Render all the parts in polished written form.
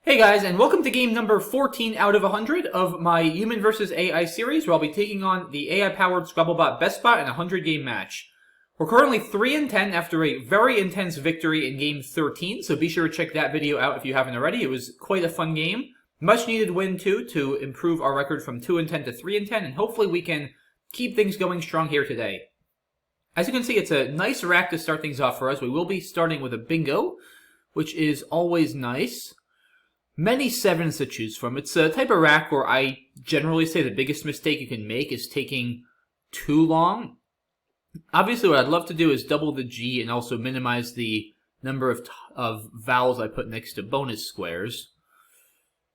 Hey guys, and welcome to game number 14 out of 100 of my Human vs. AI series, where I'll be taking on the AI-powered Scrabble BestBot in a 100-game match. We're currently 3-10 after a very intense victory in game 13, so be sure to check that video out if you haven't already. It was quite a fun game. Much needed win, too, to improve our record from 2-10 to 3-10, and hopefully we can keep things going strong here today. As you can see, it's a nice rack to start things off for us. We will be starting with a bingo, which is always nice. Many sevens to choose from. It's a type of rack where I generally say the biggest mistake you can make is taking too long. Obviously, what I'd love to do is double the G and also minimize the number of vowels I put next to bonus squares.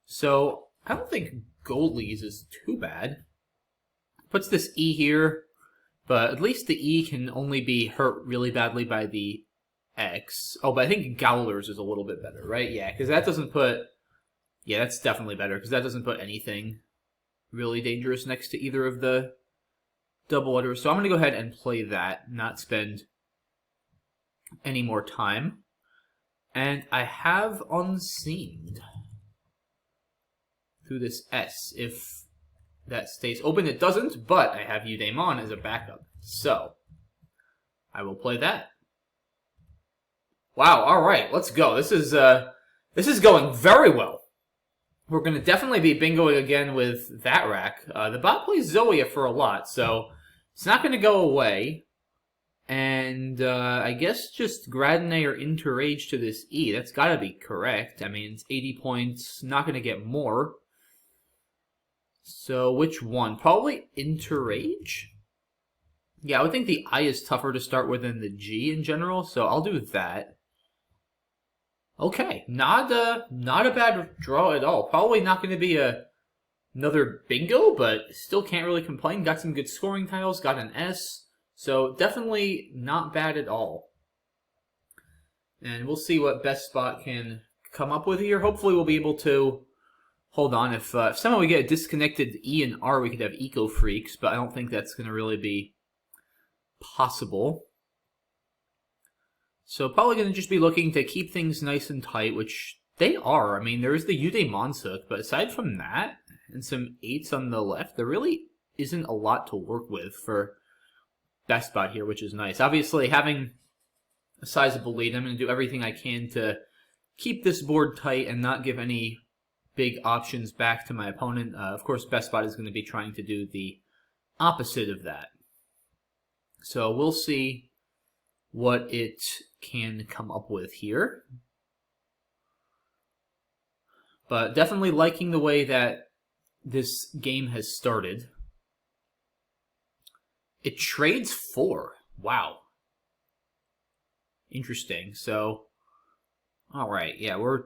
So I don't think goalies is too bad. Puts this E here, but at least the E can only be hurt really badly by the X. Oh, but I think Gowlers is a little bit better, right? Yeah, because that doesn't put... Yeah, that's definitely better, because that doesn't put anything really dangerous next to either of the double letters. So I'm going to go ahead and play that, not spend any more time. And I have Unseen through this S, if that stays open. It doesn't, but I have Udaimon as a backup. So I will play that. Wow, alright, let's go. This is going very well. We're going to definitely be bingoing again with that rack. The bot plays Zoea for a lot, so it's not going to go away. And I guess just Gradine or Interage to this E. That's got to be correct. I mean, it's 80 points. Not going to get more. So which one? Probably Interage? Yeah, I would think the I is tougher to start with than the G in general, so I'll do that. Okay, not a bad draw at all. Probably not going to be another bingo, but still can't really complain. Got some good scoring tiles, got an S, so definitely not bad at all. And we'll see what BestBot can come up with here. Hopefully we'll be able to hold on. If somehow we get a disconnected E and R, we could have Eco Freaks, but I don't think that's going to really be possible. So probably going to just be looking to keep things nice and tight, which they are. I mean, there is the Udaimon hook, but aside from that, and some 8s on the left, there really isn't a lot to work with for BestBot here, which is nice. Obviously, having a sizable lead, I'm going to do everything I can to keep this board tight and not give any big options back to my opponent. Of course, BestBot is going to be trying to do the opposite of that. So we'll see what it can come up with here. But definitely liking the way that this game has started. It trades 4. Wow. Interesting. So, alright, yeah, we're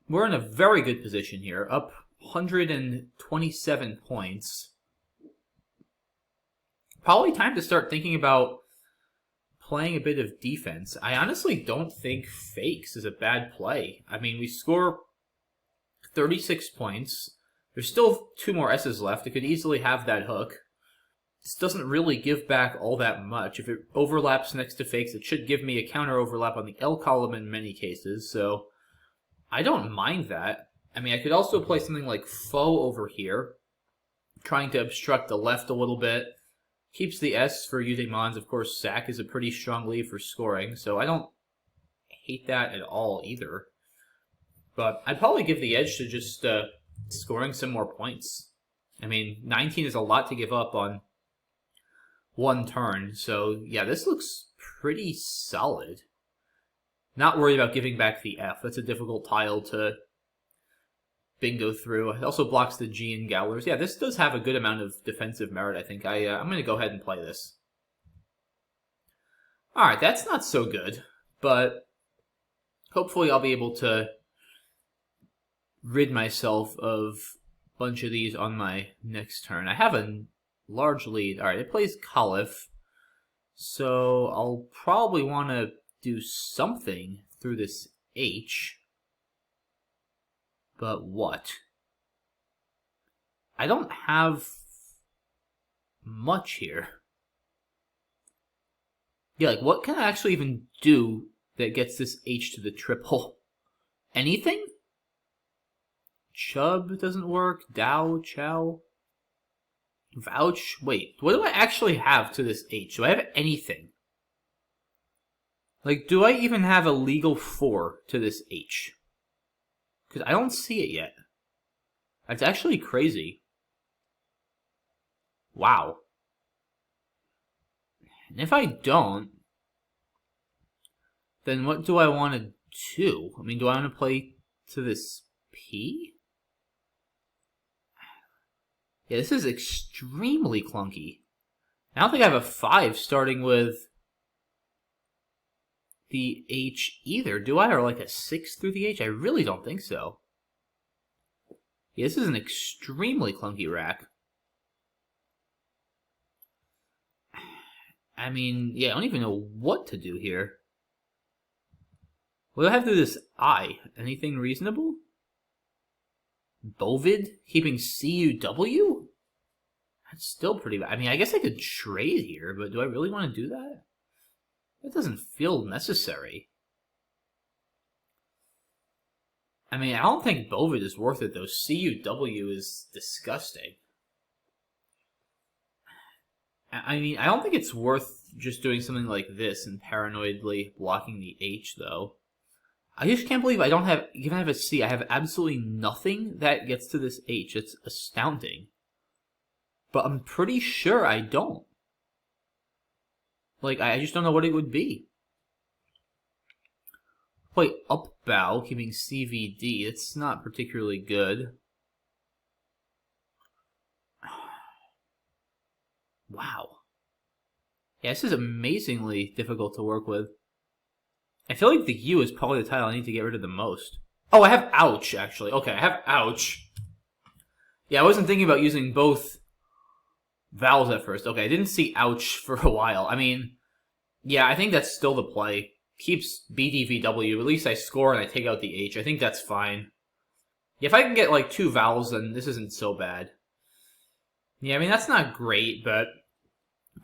in a very good position here. Up 127 points. Probably time to start thinking about playing a bit of defense. I honestly don't think fakes is a bad play. I mean, we score 36 points. There's still 2 more S's left. It could easily have that hook. This doesn't really give back all that much. If it overlaps next to fakes, it should give me a counter overlap on the L column in many cases, so I don't mind that. I mean, I could also play something like faux over here, trying to obstruct the left a little bit. Keeps the S for Udaimons. Of course, Sack is a pretty strong lead for scoring, so I don't hate that at all either. But I'd probably give the edge to just scoring some more points. I mean, 19 is a lot to give up on one turn, so yeah, this looks pretty solid. Not worried about giving back the F. That's a difficult tile to bingo through. It also blocks the G and Gowlers. Yeah, this does have a good amount of defensive merit, I think. I'm going to go ahead and play this. Alright, that's not so good, but hopefully I'll be able to rid myself of a bunch of these on my next turn. I have a large lead. Alright, it plays Caliph, so I'll probably want to do something through this H. But what? I don't have much here. Yeah, like, what can I actually even do that gets this H to the triple? Anything? Chub doesn't work. Dow, Chow. Vouch. Wait, what do I actually have to this H? Do I have anything? Like, do I even have a legal 4 to this H? Because I don't see it yet. That's actually crazy. Wow. And if I don't, then what do I want to do? I mean, do I want to play to this P? Yeah, this is extremely clunky. I don't think I have a 5 starting with the H either, do I? Or like a 6 through the H? I really don't think so. Yeah, this is an extremely clunky rack. I mean, yeah, I don't even know what to do here. What do I have to do this I? Anything reasonable? Bovid? Keeping CUW? That's still pretty bad. I mean, I guess I could trade here, but do I really want to do that? That doesn't feel necessary. I mean, I don't think Bovid is worth it, though. CUW is disgusting. I mean, I don't think it's worth just doing something like this and paranoidly blocking the H, though. I just can't believe I don't have, even have a C, I have absolutely nothing that gets to this H. It's astounding. But I'm pretty sure I don't. Like, I just don't know what it would be. Play up bow, keeping CVD. It's not particularly good. Wow. Yeah, this is amazingly difficult to work with. I feel like the U is probably the tile I need to get rid of the most. Oh, I have ouch, actually. Okay, I have ouch. Yeah, I wasn't thinking about using both vowels at first. Okay, I didn't see ouch for a while. I mean, yeah, I think that's still the play. Keeps BDVW. At least I score and I take out the H. I think that's fine. Yeah, if I can get like 2 vowels, then this isn't so bad. Yeah, I mean, that's not great, but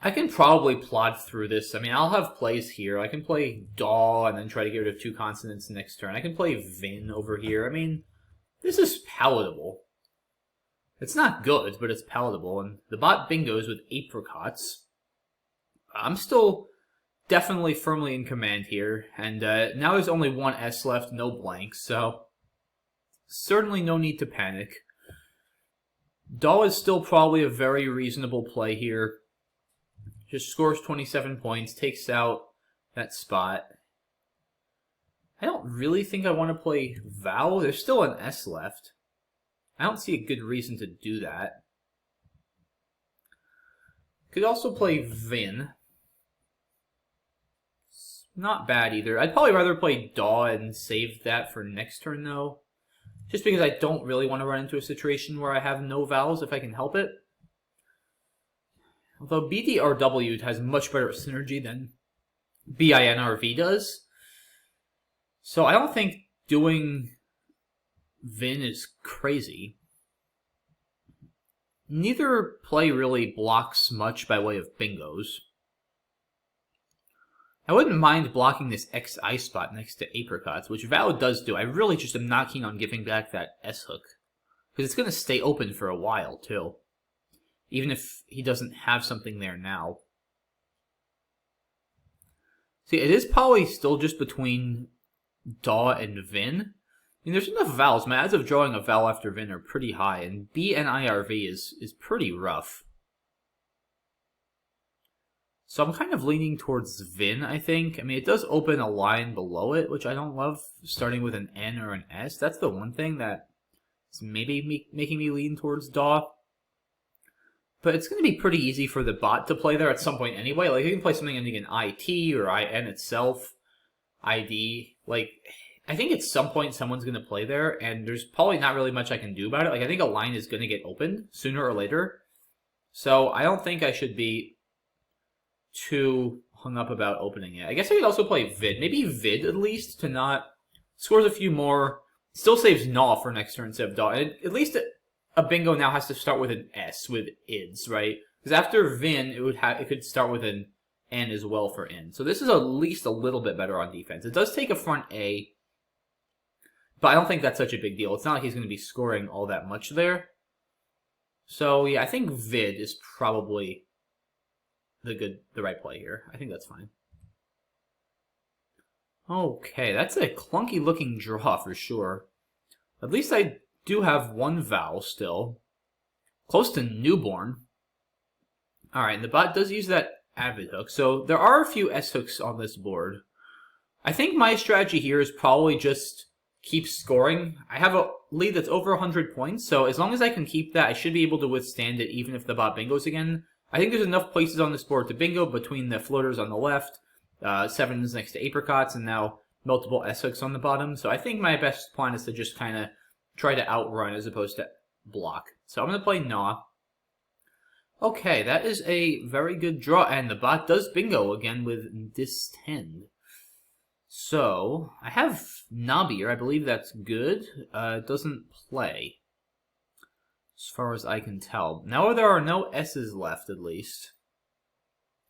I can probably plod through this. I mean, I'll have plays here. I can play daw and then try to get rid of 2 consonants next turn. I can play vin over here. I mean, this is palatable. It's not good, but it's palatable. And the bot bingos with apricots. I'm still definitely firmly in command here. And now there's only 1 S left, no blanks, so certainly no need to panic. Daw is still probably a very reasonable play here. Just scores 27 points, takes out that spot. I don't really think I want to play Vow. There's still an S left. I don't see a good reason to do that. Could also play Vin. It's not bad either. I'd probably rather play Daw and save that for next turn, though. Just because I don't really want to run into a situation where I have no vowels if I can help it. Although BDRW has much better synergy than BINRV does. So I don't think doing Vin is crazy. Neither play really blocks much by way of bingos. I wouldn't mind blocking this XI spot next to apricots, which Val does do. I really just am not keen on giving back that S hook. Because it's going to stay open for a while, too. Even if he doesn't have something there now. See, it is probably still just between Daw and Vin. I mean, there's enough vowels. My odds of drawing a vowel after Vin are pretty high, and BNIRV is pretty rough. So I'm kind of leaning towards Vin, I think. I mean, it does open a line below it, which I don't love, starting with an N or an S. That's the one thing that is maybe making me lean towards Daw. But it's going to be pretty easy for the bot to play there at some point anyway. Like, you can play something ending in IT or IN itself, ID. Like, I think at some point someone's going to play there, and there's probably not really much I can do about it. Like, I think a line is going to get opened sooner or later. So I don't think I should be too hung up about opening it. I guess I could also play Vid. Maybe Vid, at least, to not... Scores a few more. Still saves Naw for next turn instead of Daw. And at least a bingo now has to start with an S with IDS, right? Because after Vin, it could start with an N as well for In. So this is at least a little bit better on defense. It does take a front A. But I don't think that's such a big deal. It's not like he's going to be scoring all that much there. So yeah, I think Vid is probably the right play here. I think that's fine. Okay, that's a clunky looking draw for sure. At least I do have one vowel still. Close to newborn. Alright, and the bot does use that avid hook. So there are a few S hooks on this board. I think my strategy here is probably just keep scoring. I have a lead that's over 100 points, so as long as I can keep that, I should be able to withstand it even if the bot bingos again. I think there's enough places on this board to bingo between the floaters on the left, sevens next to apricots, and now multiple S hooks on the bottom. So I think my best plan is to just kind of try to outrun as opposed to block. So I'm going to play Gnaw. Okay, that is a very good draw, and the bot does bingo again with Distend. So, I have Knobbier, I believe that's good. It doesn't play, as far as I can tell. Now there are no S's left, at least.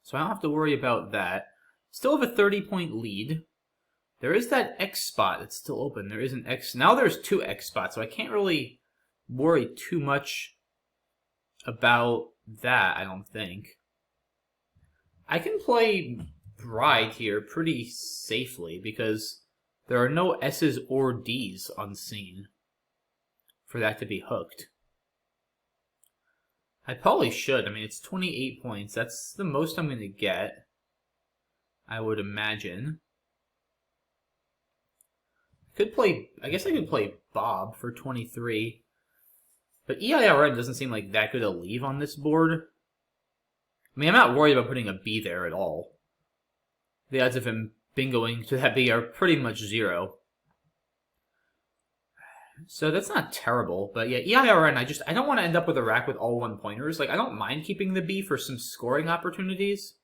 So I don't have to worry about that. Still have a 30-point lead. There is that X spot that's still open. There is an X. Now there's two X spots, so I can't really worry too much about that, I don't think. I can play Bride here pretty safely because there are no S's or D's unseen for that to be hooked. I probably should. I mean, it's 28 points. That's the most I'm going to get, I would imagine. I guess I could play Bob for 23. But EIRN doesn't seem like that good a leave on this board. I mean, I'm not worried about putting a B there at all. The odds of him bingoing to that B are pretty much 0. So that's not terrible. But yeah, EIRN, I don't want to end up with a rack with all one-pointers. Like, I don't mind keeping the B for some scoring opportunities.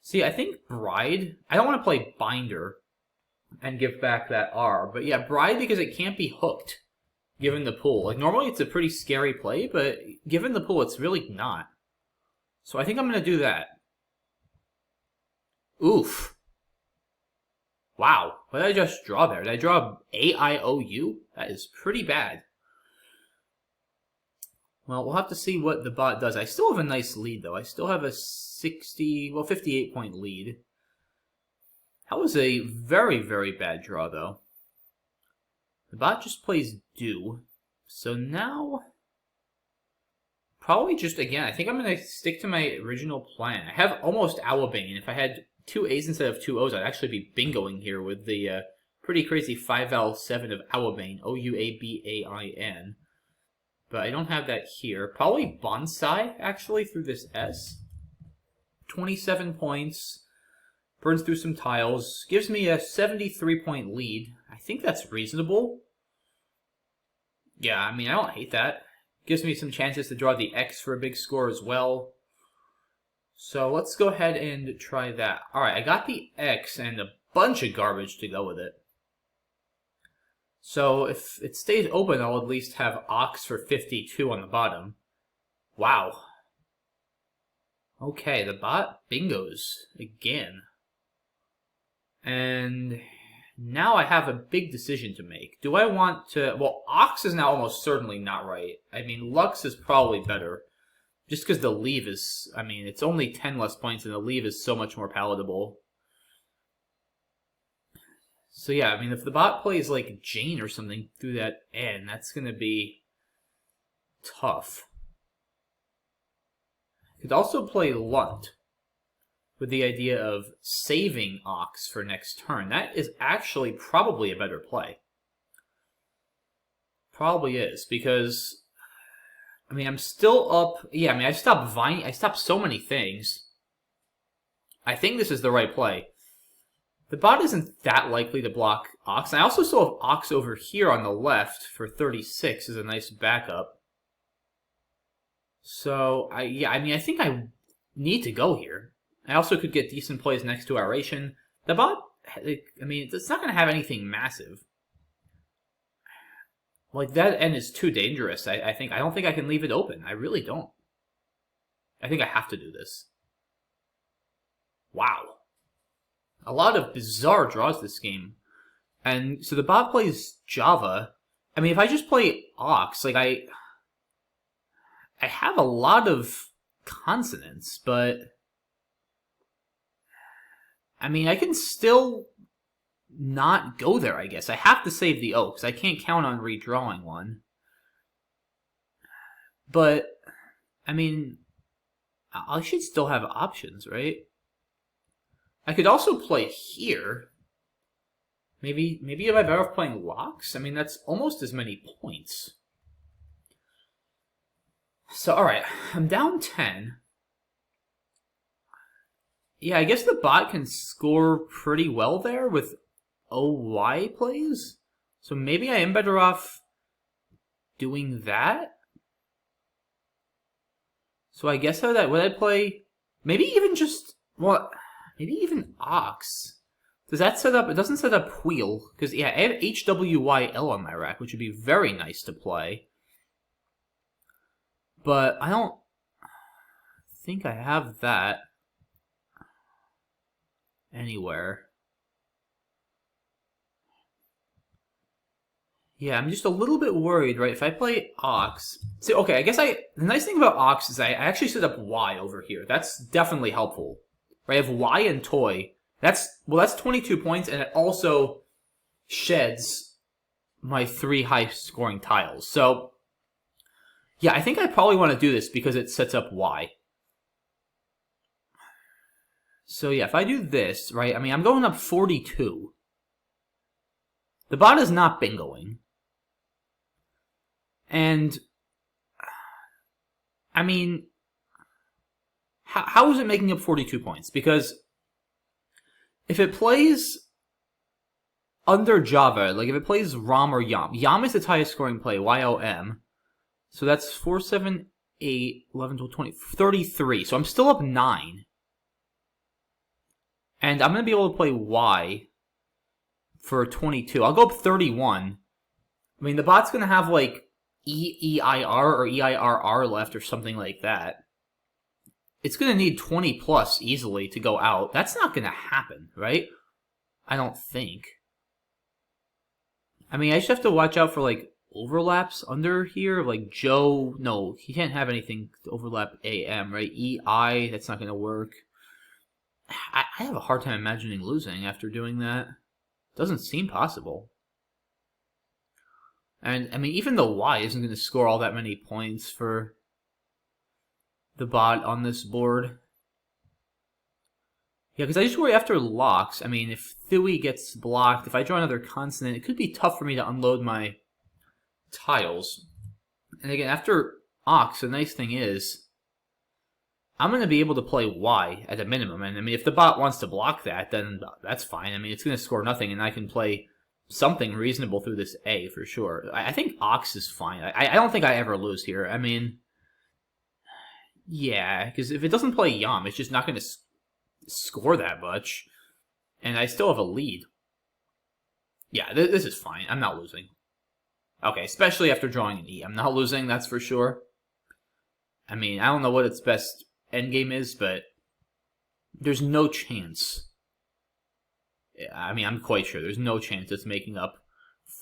See, I think Bride... I don't want to play Binder and give back that R. But yeah, Bride because it can't be hooked, given the pool. Like, normally it's a pretty scary play, but given the pool, it's really not. So I think I'm going to do that. Oof. Wow. What did I just draw there? Did I draw A-I-O-U? That is pretty bad. Well, we'll have to see what the bot does. I still have a nice lead, though. I still have a 58-point lead. That was a very, very bad draw, though. The bot just plays Do. So now... probably just, again, I think I'm going to stick to my original plan. I have almost Owlbane. If I had 2 A's instead of 2 O's, I'd actually be bingoing here with the pretty crazy 5L7 of Owlbane. O-U-A-B-A-I-N. But I don't have that here. Probably Bonsai, actually, through this S. 27 points. Burns through some tiles. Gives me a 73-point lead. I think that's reasonable. Yeah, I mean, I don't hate that. Gives me some chances to draw the X for a big score as well. So let's go ahead and try that. Alright, I got the X and a bunch of garbage to go with it. So if it stays open, I'll at least have Ox for 52 on the bottom. Wow. Okay, the bot bingos again. And now I have a big decision to make. Do I want to... well, Ox is now almost certainly not right. I mean, Lux is probably better. Just because the leave is... I mean, it's only 10 less points and the leave is so much more palatable. So yeah, I mean, if the bot plays like Jane or something through that N, that's going to be tough. Could also play Lunt with the idea of saving Ox for next turn. That is actually probably a better play. Probably is, because, I mean, I'm still up. Yeah, I mean, I stopped so many things. I think this is the right play. The bot isn't that likely to block Ox. And I also still have Ox over here on the left for 36 as a nice backup. So, I mean, I think I need to go here. I also could get decent plays next to Aeration. The bot, I mean, it's not going to have anything massive. Like, that N is too dangerous. I don't think I can leave it open. I really don't. I think I have to do this. Wow. A lot of bizarre draws this game. And so the bot plays Java. I mean, if I just play Ox, like I have a lot of consonants, but I mean, I can still not go there, I guess. I have to save the O, because I can't count on redrawing one. But, I mean, I should still have options, right? I could also play here. Maybe am I better off playing locks? I mean, that's almost as many points. So, alright, I'm down 10. Yeah, I guess the bot can score pretty well there with OY plays. So maybe I am better off doing that. So I guess would I play maybe even just maybe even Ox. Does that set up? It doesn't set up Wheel because yeah, I have HWYL on my rack, which would be very nice to play. But I don't think I have that anywhere. Yeah, I'm just a little bit worried, right? If I play Ox... See, okay, I guess the nice thing about Ox is I actually set up Y over here. That's definitely helpful. Right, I have Y and Toy. That's 22 points, and it also sheds my 3 high-scoring tiles. So, yeah, I think I probably want to do this because it sets up Y. So, yeah, if I do this, right, I mean, I'm going up 42. The bot is not bingoing. And, I mean, how is it making up 42 points? Because if it plays under Java, like if it plays ROM or YOM, YOM is its highest scoring play, YOM. So that's 4, 7, 8, 11, 12, 20, 33. So I'm still up 9. And I'm going to be able to play Y for 22. I'll go up 31. I mean, the bot's going to have like EIR or EIRR left or something like that. It's going to need 20 plus easily to go out. That's not going to happen, right? I don't think. I mean, I just have to watch out for like overlaps under here. Like Joe, no, he can't have anything to overlap AM, right? EI, that's not going to work. I have a hard time imagining losing after doing that. Doesn't seem possible. And, I mean, even the Y isn't going to score all that many points for the bot on this board. Yeah, because I just worry after locks. I mean, if Thui gets blocked, if I draw another consonant, it could be tough for me to unload my tiles. And again, after Ox, the nice thing is, I'm going to be able to play Y at a minimum. And, I mean, if the bot wants to block that, then that's fine. I mean, it's going to score nothing, and I can play something reasonable through this A for sure. I think Ox is fine. I don't think I ever lose here. I mean, yeah, because if it doesn't play YOM, it's just not going to score that much. And I still have a lead. Yeah, this is fine. I'm not losing. Okay, especially after drawing an E. I'm not losing, that's for sure. I mean, I don't know what its best endgame is, but there's no chance. I mean, I'm quite sure there's no chance it's making up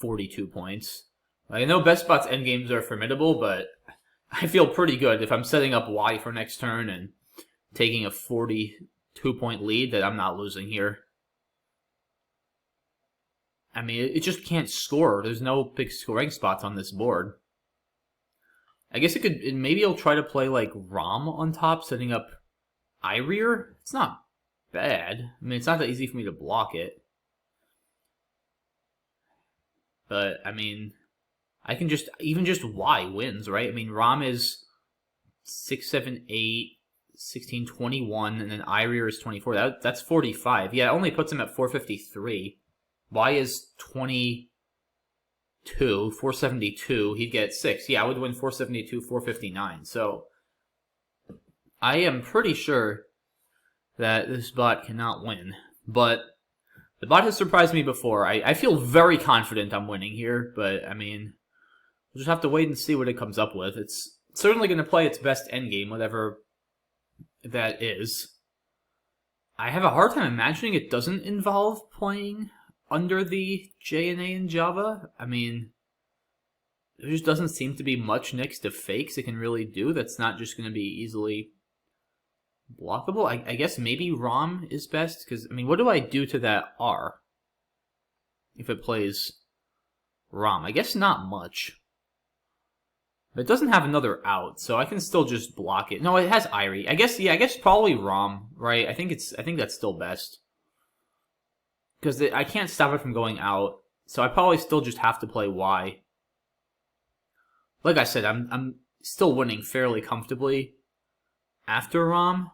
42 points. I know BestBot's endgames are formidable, but I feel pretty good if I'm setting up Y for next turn and taking a 42-point lead that I'm not losing here. I mean, it just can't score. There's no big scoring spots on this board. I guess maybe it'll try to play like ROM on top, setting up I-rear. It's not bad. I mean, it's not that easy for me to block it. But, I mean, I can even just Y wins, right? I mean, ROM is 6, 7, 8, 16, 21, and then I-rear is 24. That's 45. Yeah, it only puts him at 453. Y is 22, 472. He'd get 6. Yeah, I would win 472, 459. So, I am pretty ssure that this bot cannot win. But the bot has surprised me before. I feel very confident I'm winning here, but, I mean, we'll just have to wait and see what it comes up with. It's certainly going to play its best endgame, whatever that is. I have a hard time imagining it doesn't involve playing under the JNA in Java. I mean, there just doesn't seem to be much next to fakes it can really do that's not just going to be easily blockable. I guess maybe ROM is best, because, I mean, what do I do to that R if it plays ROM? I guess not much. But it doesn't have another out, so I can still just block it. No, it has Irie. I guess probably ROM, right? I think that's still best. Because I can't stop it from going out, so I probably still just have to play Y. Like I said, I'm still winning fairly comfortably after ROM.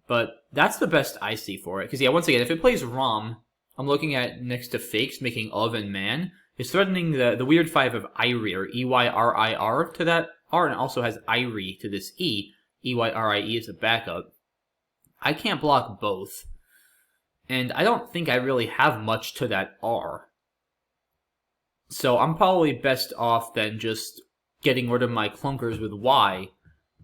But that's the best I see for it. Because, yeah, once again, if it plays ROM, I'm looking at next to fakes, making of and man. It's threatening the weird 5 of Eyrir, E-Y-R-I-R, to that R, and it also has Irie to this E, E-Y-R-I-E as a backup. I can't block both. And I don't think I really have much to that R. So I'm probably best off than just getting rid of my clunkers with Y.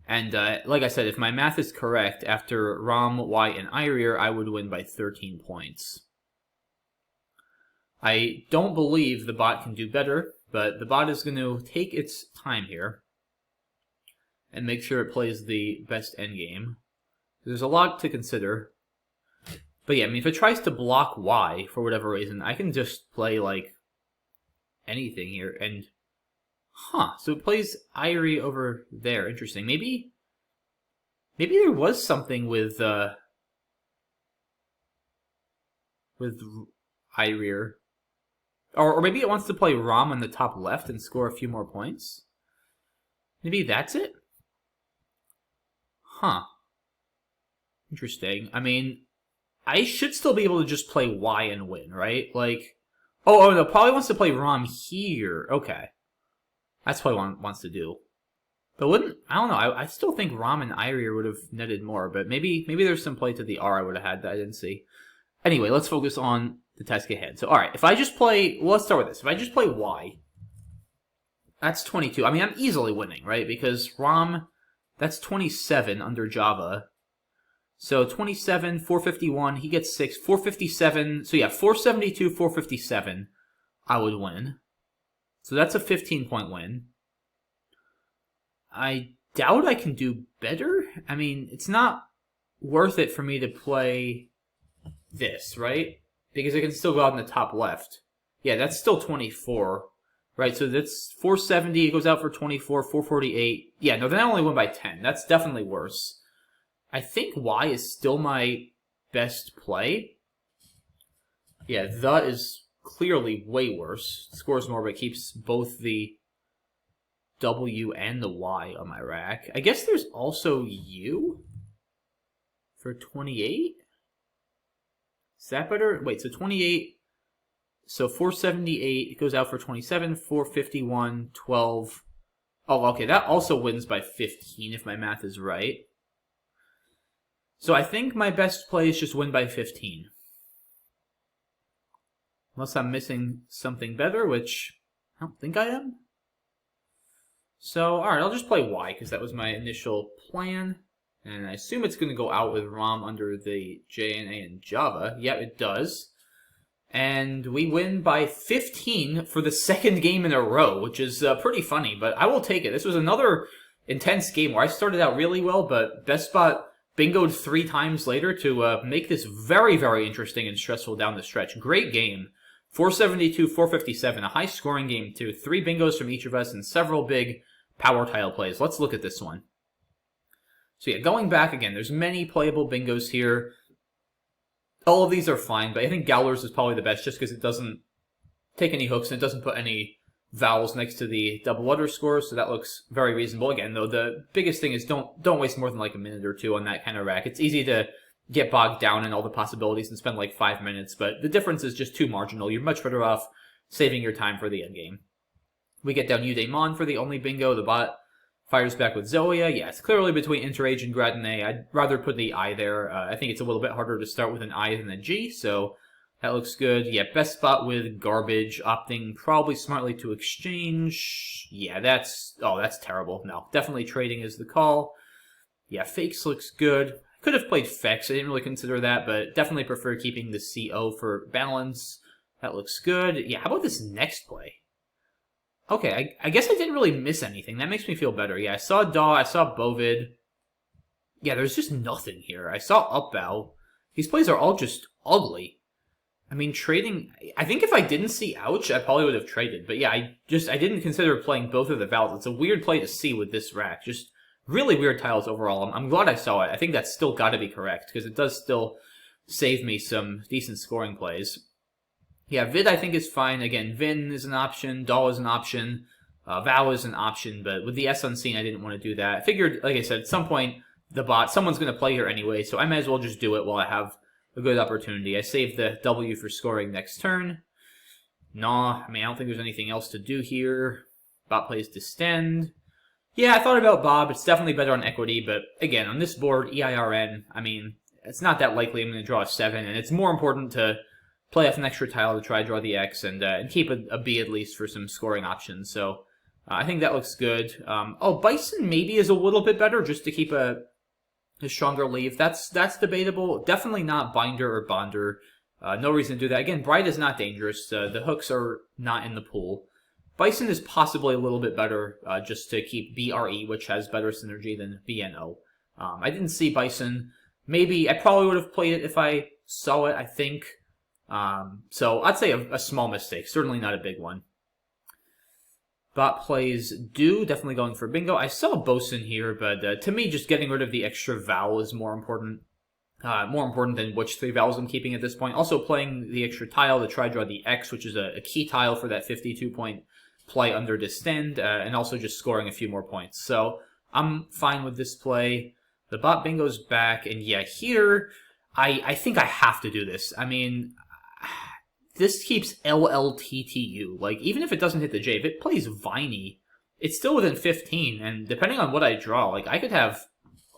And like I said, if my math is correct, after ROM, Y, and Eyrir, I would win by 13 points. I don't believe the bot can do better, but the bot is going to take its time here and make sure it plays the best endgame. There's a lot to consider. But yeah, I mean, if it tries to block Y for whatever reason, I can just play, like, anything here. And, so it plays Irie over there. Interesting. Maybe there was something with Eyrir. Or maybe it wants to play ROM on the top left and score a few more points. Maybe that's it? Interesting. I mean, I should still be able to just play Y and win, right? Like, oh no, probably wants to play ROM here. Okay. That's what it wants to do. But I don't know, I still think ROM and Eyrir would have netted more, but maybe there's some play to the R I would have had that I didn't see. Anyway, let's focus on the task ahead. So, alright, if I just play, well, let's start with this. If I just play Y, that's 22. I mean, I'm easily winning, right? Because ROM, that's 27 under Java. So 27, 451, he gets 6, 457, so yeah, 472, 457, I would win. So that's a 15-point win. I doubt I can do better. I mean, it's not worth it for me to play this, right? Because I can still go out in the top left. Yeah, that's still 24, right? So that's 470, it goes out for 24, 448. Yeah, no, then I only win by 10. That's definitely worse. I think Y is still my best play. Yeah, the is clearly way worse. Scores more, but keeps both the W and the Y on my rack. I guess there's also U for 28. Is that better? Wait, so 28. So 478, it goes out for 27, 451, 12. Oh, okay, that also wins by 15 if my math is right. So I think my best play is just win by 15. Unless I'm missing something better, which I don't think I am. So, alright, I'll just play Y, because that was my initial plan. And I assume it's going to go out with ROM under the JNA in Java. Yep, it does. And we win by 15 for the second game in a row, which is pretty funny, but I will take it. This was another intense game where I started out really well, but BestBot bingoed 3 times later to make this very, very interesting and stressful down the stretch. Great game. 472, 457, a high-scoring game, too. 3 bingos from each of us and several big power tile plays. Let's look at this one. So yeah, going back again, there's many playable bingos here. All of these are fine, but I think Gowler's is probably the best just because it doesn't take any hooks and it doesn't put any vowels next to the double underscore, so that looks very reasonable. Again, though, the biggest thing is don't waste more than like a minute or two on that kind of rack. It's easy to get bogged down in all the possibilities and spend like 5 minutes, but the difference is just too marginal. You're much better off saving your time for the endgame. We get down Udaemon for the only bingo. The bot fires back with Zoya. Yeah, it's clearly between Interage and Gradine. I'd rather put the I there. I think it's a little bit harder to start with an I than a G, so that looks good. Yeah, BestBot with Garbage, opting probably smartly to exchange. Yeah, that's terrible. No, definitely trading is the call. Yeah, Fakes looks good. Could have played Fex. I didn't really consider that, but definitely prefer keeping the CO for balance. That looks good. Yeah, how about this next play? Okay, I guess I didn't really miss anything. That makes me feel better. Yeah, I saw Daw, I saw Bovid. Yeah, there's just nothing here. I saw Upbow. These plays are all just ugly. I mean, trading... I think if I didn't see Ouch, I probably would have traded. But yeah, I didn't consider playing both of the vowels. It's a weird play to see with this rack. Just really weird tiles overall. I'm glad I saw it. I think that's still got to be correct, because it does still save me some decent scoring plays. Yeah, Vid I think is fine. Again, Vin is an option, Doll is an option, Vow is an option, but with the S unseen, I didn't want to do that. I figured, like I said, at some point, the bot, someone's going to play here anyway, so I might as well just do it while I have a good opportunity. I saved the W for scoring next turn. Nah, I mean, I don't think there's anything else to do here. Bot plays Distend. Yeah, I thought about Bob. It's definitely better on equity, but again, on this board, EIRN, I mean, it's not that likely I'm going to draw a 7, and it's more important to play off an extra tile to try to draw the X and keep a B at least for some scoring options. So I think that looks good. Oh, Bison maybe is a little bit better just to keep a stronger leave. That's debatable. Definitely not Binder or Bonder. No reason to do that. Again, Bright is not dangerous. The hooks are not in the pool. Bison is possibly a little bit better just to keep BRE, which has better synergy than BNO. I didn't see Bison. Maybe I probably would have played it if I saw it, I think. So I'd say a small mistake, certainly not a big one. Bot plays Do, definitely going for bingo. I saw Bosun here, but to me, just getting rid of the extra vowel is more important. More important than which 3 vowels I'm keeping at this point. Also playing the extra tile to try to draw the X, which is a key tile for that 52-point play under Distend, and also just scoring a few more points. So I'm fine with this play. The bot bingo's back, and yeah, here, I think I have to do this. I mean, this keeps LLTTU. Like, even if it doesn't hit the J, if it plays Viney, it's still within 15, and depending on what I draw, like, I could have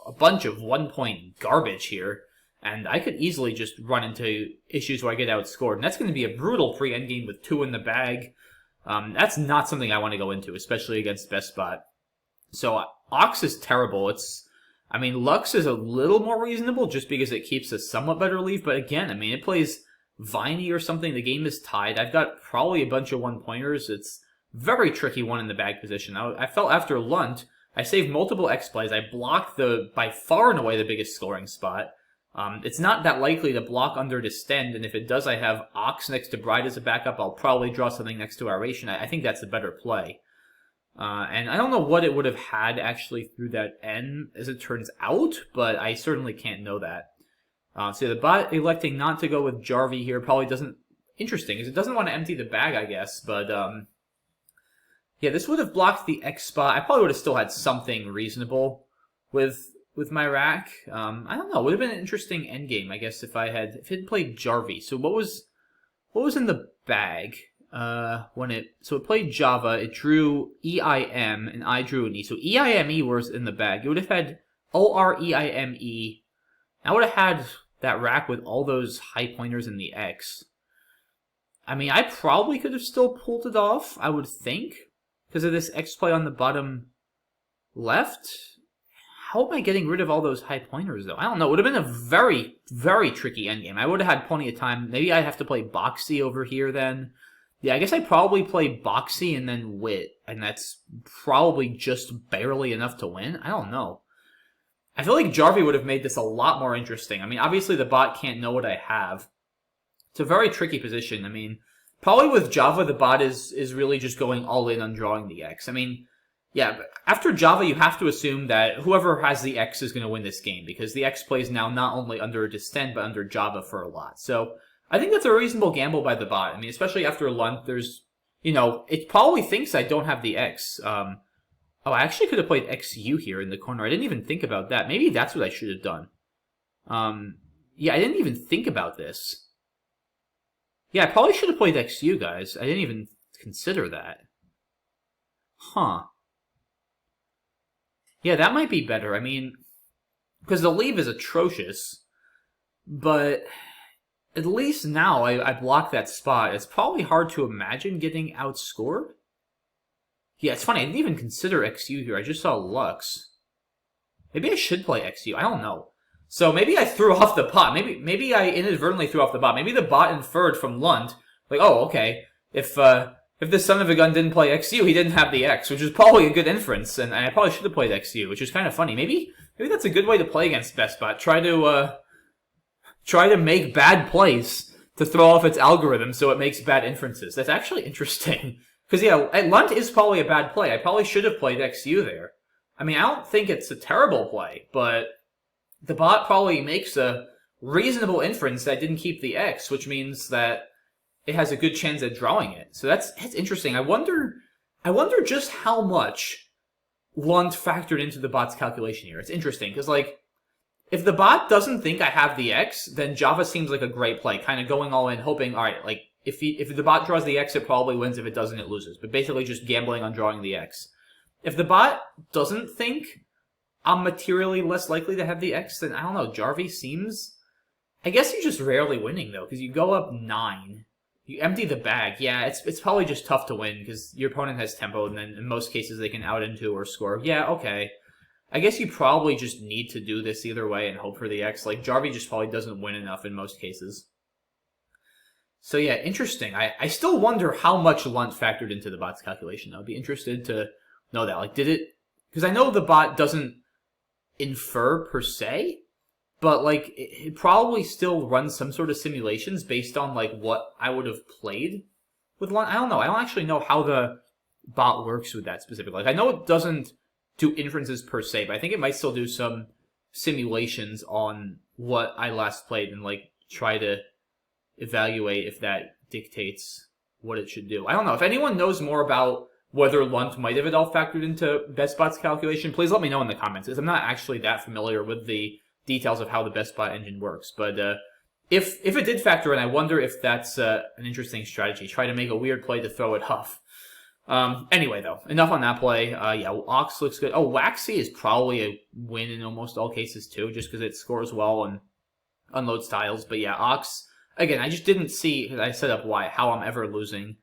a bunch of 1-point garbage here, and I could easily just run into issues where I get outscored, and that's going to be a brutal pre-endgame with 2 in the bag. That's not something I want to go into, especially against BestBot. So, Ox is terrible. I mean, Lux is a little more reasonable just because it keeps a somewhat better leave, but again, I mean, it plays Viney or something. The game is tied. I've got probably a bunch of 1-pointers. It's very tricky 1 in the bag position. I felt after Lunt, I saved multiple X plays. I blocked by far and away the biggest scoring spot. It's not that likely to block under Distend, and if it does, I have Ox next to Bride as a backup. I'll probably draw something next to Aeration. I think that's a better play. And I don't know what it would have had actually through that N, as it turns out, but I certainly can't know that. So the bot electing not to go with Jarvie here probably doesn't... Interesting, because it doesn't want to empty the bag, I guess, but... yeah, this would have blocked the X spot. I probably would have still had something reasonable with my rack. I don't know. It would have been an interesting endgame, I guess, if it had played Jarvie. So what was in the bag? So it played Java, it drew EIM, and I drew an E. So EIME was in the bag. It would have had OREIME. I would have had that rack with all those high pointers in the X. I mean, I probably could have still pulled it off, I would think, because of this X play on the bottom left. How am I getting rid of all those high pointers, though? I don't know. It would have been a very, very tricky endgame. I would have had plenty of time. Maybe I'd have to play Boxy over here then. Yeah, I guess I'd probably play Boxy and then Wit, and that's probably just barely enough to win. I don't know. I feel like Jarvie would have made this a lot more interesting. I mean, obviously the bot can't know what I have. It's a very tricky position. I mean, probably with Java, the bot is really just going all in on drawing the X. I mean, yeah, but after Java, you have to assume that whoever has the X is going to win this game, because the X plays now not only under Distend, but under Java for a lot. So I think that's a reasonable gamble by the bot. I mean, especially after Lunt, there's, it probably thinks I don't have the X. Oh, I actually could have played XU here in the corner. I didn't even think about that. Maybe that's what I should have done. Yeah, I didn't even think about this. Yeah, I probably should have played XU, guys. I didn't even consider that. Huh. Yeah, that might be better. I mean, because the leave is atrocious, but at least now I blocked that spot. It's probably hard to imagine getting outscored. Yeah, it's funny. I didn't even consider XU here. I just saw Lux. Maybe I should play XU. I don't know. So maybe I threw off the bot. Maybe I inadvertently threw off the bot. Maybe the bot inferred from Lunt, like, oh, okay, if the son of a gun didn't play XU, he didn't have the X, which is probably a good inference, and I probably should have played XU, which is kind of funny. Maybe that's a good way to play against BestBot. Try to make bad plays to throw off its algorithm so it makes bad inferences. That's actually interesting. Because, yeah, Lunt is probably a bad play. I probably should have played XU there. I mean, I don't think it's a terrible play, but the bot probably makes a reasonable inference that I didn't keep the X, which means that it has a good chance at drawing it. So that's interesting. I wonder just how much Lunt factored into the bot's calculation here. It's interesting, because, like, if the bot doesn't think I have the X, then Java seems like a great play, kind of going all in, hoping, all right, like, if the bot draws the X, it probably wins. If it doesn't, it loses. But basically just gambling on drawing the X. If the bot doesn't think I'm materially less likely to have the X, then I don't know, Jarvie seems... I guess you're just rarely winning, though, because you go up 9. You empty the bag. Yeah, it's probably just tough to win, because your opponent has tempo, and then in most cases they can out into or score. Yeah, okay. I guess you probably just need to do this either way and hope for the X. Like, Jarvie just probably doesn't win enough in most cases. So yeah, interesting. I still wonder how much Lunt factored into the bot's calculation. I'd be interested to know that. Like, did it... Because I know the bot doesn't infer per se, but, like, it probably still runs some sort of simulations based on, like, what I would have played with Lunt. I don't know. I don't actually know how the bot works with that specifically. Like, I know it doesn't do inferences per se, but I think it might still do some simulations on what I last played and, like, try to evaluate if that dictates what it should do. I don't know. If anyone knows more about whether Lunt might have it all factored into BestBot's calculation, please let me know in the comments, because I'm not actually that familiar with the details of how the BestBot engine works. But if it did factor in, I wonder if that's an interesting strategy. Try to make a weird play to throw it off. Anyway, though, enough on that play. Yeah, Ox looks good. Oh, Waxy is probably a win in almost all cases, too, just because it scores well and unloads tiles. But yeah, Ox... Again, I just didn't see, because I set up how I'm ever losing.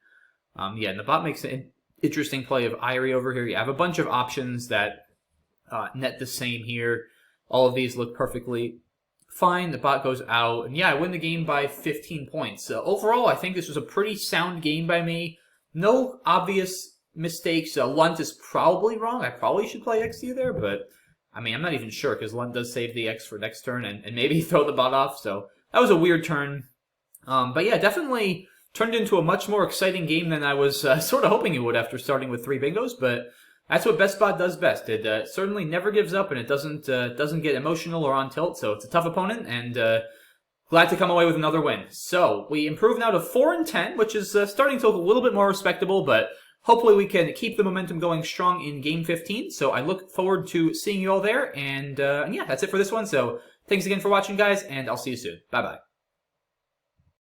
Yeah, and the bot makes an interesting play of Irie over here. You have a bunch of options that net the same here. All of these look perfectly fine. The bot goes out. And yeah, I win the game by 15 points. Overall, I think this was a pretty sound game by me. No obvious mistakes. Lunt is probably wrong. I probably should play XU there, but I mean, I'm not even sure, because Lunt does save the X for next turn and maybe throw the bot off. So that was a weird turn. But yeah, definitely turned into a much more exciting game than I was sort of hoping it would after starting with 3 bingos, but that's what BestBot does best. It certainly never gives up, and it doesn't get emotional or on tilt, so it's a tough opponent, and glad to come away with another win. So we improve now to 4-10, which is starting to look a little bit more respectable, but hopefully we can keep the momentum going strong in Game 15, so I look forward to seeing you all there, and yeah, that's it for this one, so thanks again for watching, guys, and I'll see you soon. Bye-bye.